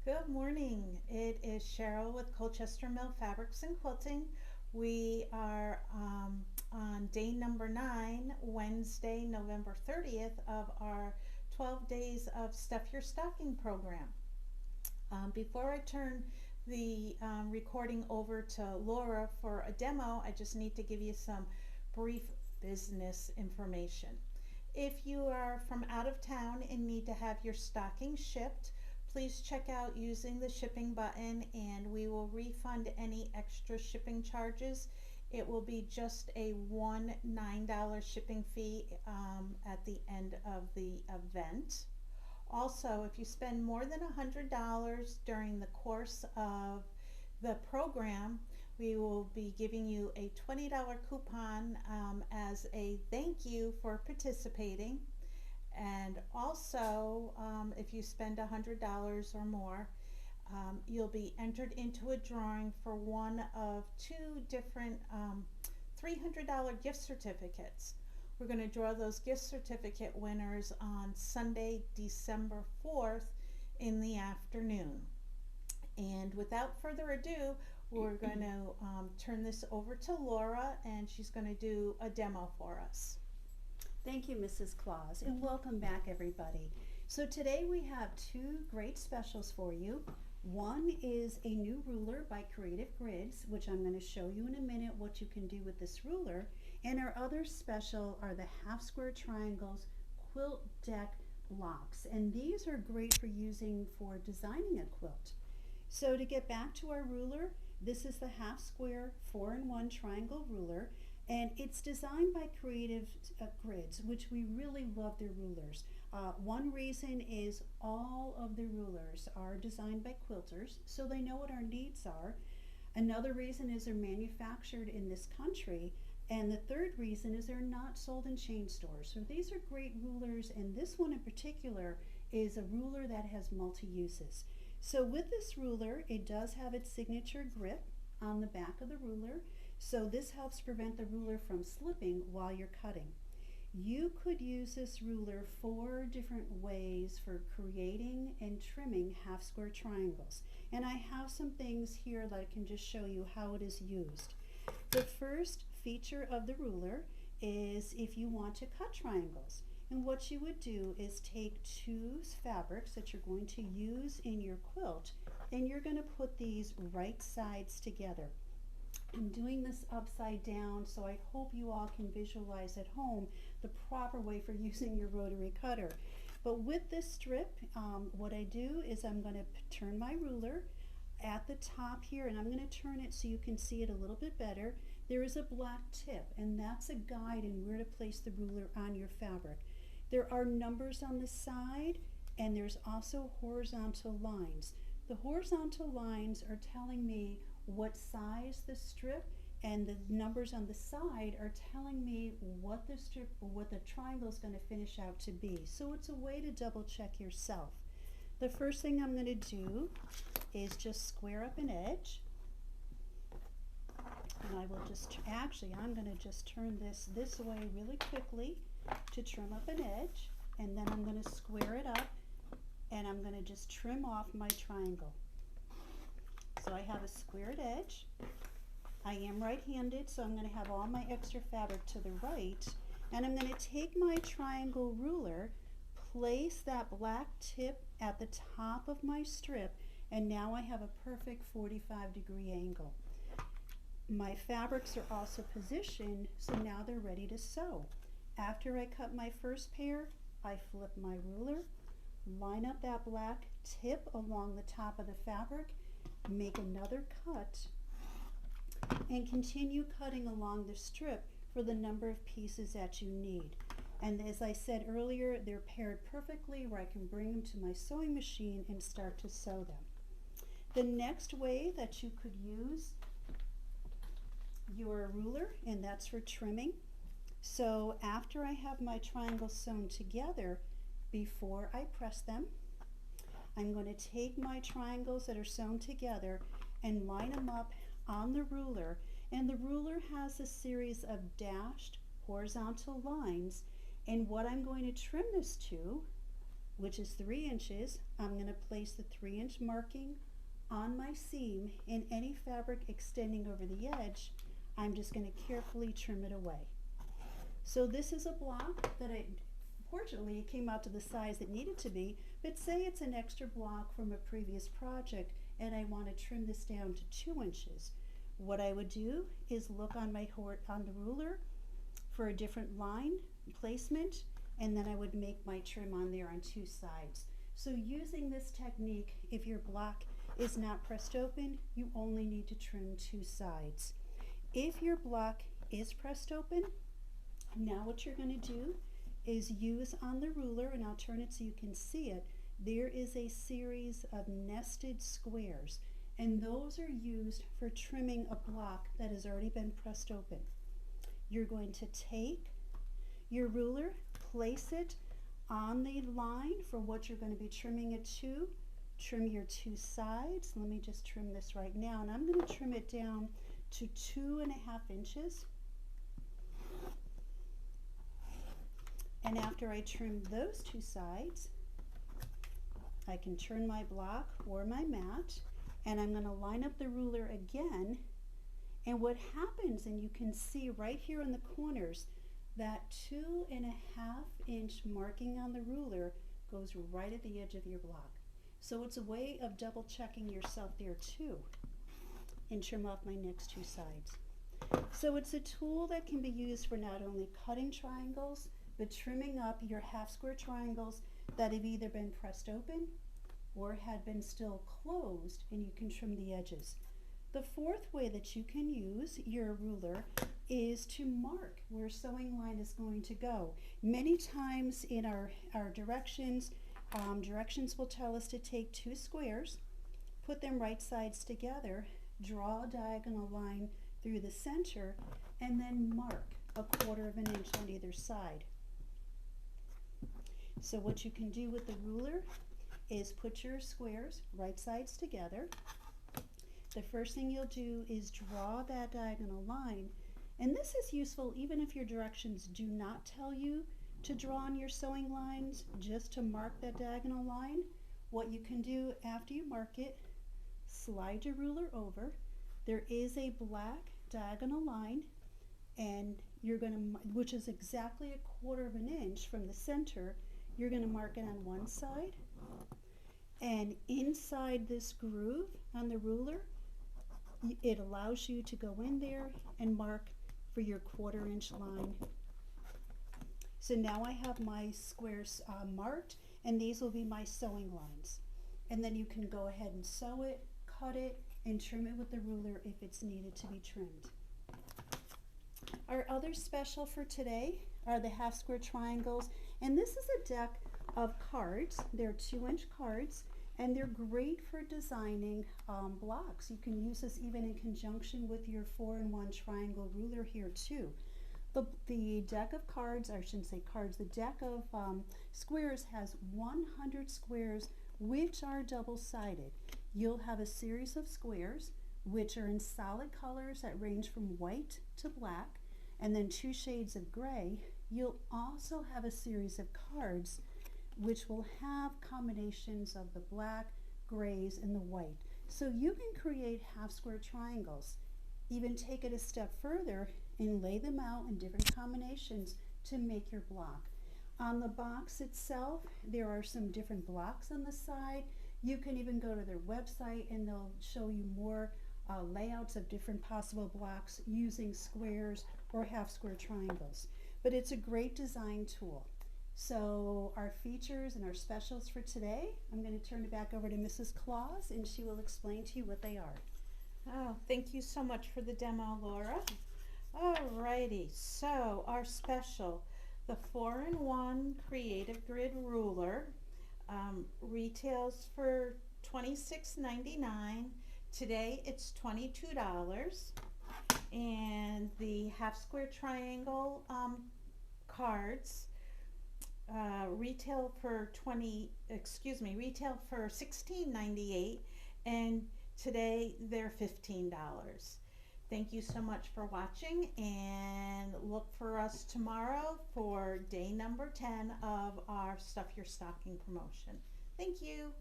Good morning. It is Cheryl with Colchester Mill Fabrics and Quilting. We are on day number 9, Wednesday, November 30th of our 12 Days of Stuff Your Stocking program. Before I turn the recording over to Laura for a demo, I just need to give you some brief business information. If you are from out of town and need to have your stocking shipped, please check out using the shipping button and we will refund any extra shipping charges. It will be just a $9 shipping fee at the end of the event. Also, if you spend more than $100 during the course of the program, we will be giving you a $20 coupon as a thank you for participating. And also, if you spend $100 or more, you'll be entered into a drawing for one of two different $300 gift certificates. We're going to draw those gift certificate winners on Sunday, December 4th in the afternoon. And without further ado, we're going to turn this over to Laura, and she's going to do a demo for us. Thank you, Mrs. Claus, and welcome back, everybody. So today we have two great specials for you. One is a new ruler by Creative Grids, which I'm going to show you in a minute what you can do with this ruler. And our other special are the half square triangles quilt deck blocks. And these are great for using for designing a quilt. So to get back to our ruler, this is the half square 4-in-1 triangle ruler. And it's designed by Creative Grids, which we really love their rulers. One reason is all of the rulers are designed by quilters, so they know what our needs are. Another reason is they're manufactured in this country. And the third reason is they're not sold in chain stores. So these are great rulers, and this one in particular is a ruler that has multi-uses. So with this ruler, it does have its signature grip on the back of the ruler. So this helps prevent the ruler from slipping while you're cutting. You could use this ruler 4 different ways for creating and trimming half square triangles. And I have some things here that I can just show you how it is used. The first feature of the ruler is if you want to cut triangles. And what you would do is take 2 fabrics that you're going to use in your quilt, and you're going to put these right sides together. I'm doing this upside down, so I hope you all can visualize at home the proper way for using your rotary cutter. But with this strip, what I do is I'm going to turn my ruler at the top here, and I'm going to turn it so you can see it a little bit better. There is a black tip, and that's a guide in where to place the ruler on your fabric. There are numbers on the side, and there's also horizontal lines. The horizontal lines are telling me what size the strip, and the numbers on the side are telling me what the strip or what the triangle is going to finish out to be. So it's a way to double check yourself. The first thing I'm going to do is just square up an edge, and I will just I'm going to just turn this way really quickly to trim up an edge, and then I'm going to square it up, and I'm going to just trim off my triangle. So I have a squared edge. I am right-handed, so I'm going to have all my extra fabric to the right, and I'm going to take my triangle ruler, place that black tip at the top of my strip, and now I have a perfect 45-degree angle. My fabrics are also positioned, so now they're ready to sew. After I cut my first pair, I flip my ruler, line up that black tip along the top of the fabric, make another cut, and continue cutting along the strip for the number of pieces that you need. And as I said earlier, they're paired perfectly where I can bring them to my sewing machine and start to sew them. The next way that you could use your ruler, and that's for trimming. So after I have my triangles sewn together, before I press them, I'm going to take my triangles that are sewn together and line them up on the ruler, and the ruler has a series of dashed horizontal lines, and what I'm going to trim this to which is 3 inches, I'm going to place the 3-inch marking on my seam, and any fabric extending over the edge, I'm just going to carefully trim it away. So this is a block that fortunately it came out to the size it needed to be, but say it's an extra block from a previous project and I want to trim this down to 2 inches. What I would do is look on on the ruler for a different line placement, and then I would make my trim on there on 2 sides. So using this technique, if your block is not pressed open, you only need to trim 2 sides. If your block is pressed open, now what you're going to do is use on the ruler, and I'll turn it so you can see it, there is a series of nested squares, and those are used for trimming a block that has already been pressed open. You're going to take your ruler, place it on the line for what you're going to be trimming it to, trim your 2 sides. Let me just trim this right now, and I'm going to trim it down to 2.5 inches. And after I trim those 2 sides, I can turn my block or my mat, and I'm going to line up the ruler again. And what happens, and you can see right here in the corners, that 2.5 inch marking on the ruler goes right at the edge of your block. So it's a way of double checking yourself there too. And trim off my next 2 sides. So it's a tool that can be used for not only cutting triangles, but trimming up your half square triangles that have either been pressed open or had been still closed, and you can trim the edges. The 4th way that you can use your ruler is to mark where sewing line is going to go. Many times in our directions, directions will tell us to take 2 squares, put them right sides together, draw a diagonal line through the center, and then mark a 1/4 inch on either side. So what you can do with the ruler is put your squares right sides together. The first thing you'll do is draw that diagonal line, and this is useful even if your directions do not tell you to draw on your sewing lines, just to mark that diagonal line. What you can do after you mark it, slide your ruler over. There is a black diagonal line, and you're going to, which is exactly a 1/4 inch from the center. You're going to mark it on one side, and inside this groove on the ruler, it allows you to go in there and mark for your 1/4 inch line. So now I have my squares marked, and these will be my sewing lines. And then you can go ahead and sew it, cut it, and trim it with the ruler if it's needed to be trimmed. Our other special for today are the half square triangles, and this is a deck of cards. They're 2-inch cards, and they're great for designing blocks. You can use this even in conjunction with your 4-in-1 triangle ruler here too. The deck of cards, or I shouldn't say cards, the deck of squares has 100 squares which are double-sided. You'll have a series of squares which are in solid colors that range from white to black, and then 2 shades of gray. You'll also have a series of cards which will have combinations of the black, grays, and the white. So you can create half square triangles, even take it a step further and lay them out in different combinations to make your block. On the box itself, there are some different blocks on the side. You can even go to their website and they'll show you more layouts of different possible blocks using squares or half square triangles. But it's a great design tool. So our features and our specials for today, I'm going to turn it back over to Mrs. Claus, and she will explain to you what they are. Oh, thank you so much for the demo, Laura. Alrighty, so our special, the 4-in-1 Creative Grid Ruler, retails for $26.99. Today it's $22. And the half square triangle cards retail for $16.98, and today they're $15. Thank you so much for watching, and look for us tomorrow for day number 10 of our Stuff Your Stocking promotion. Thank you.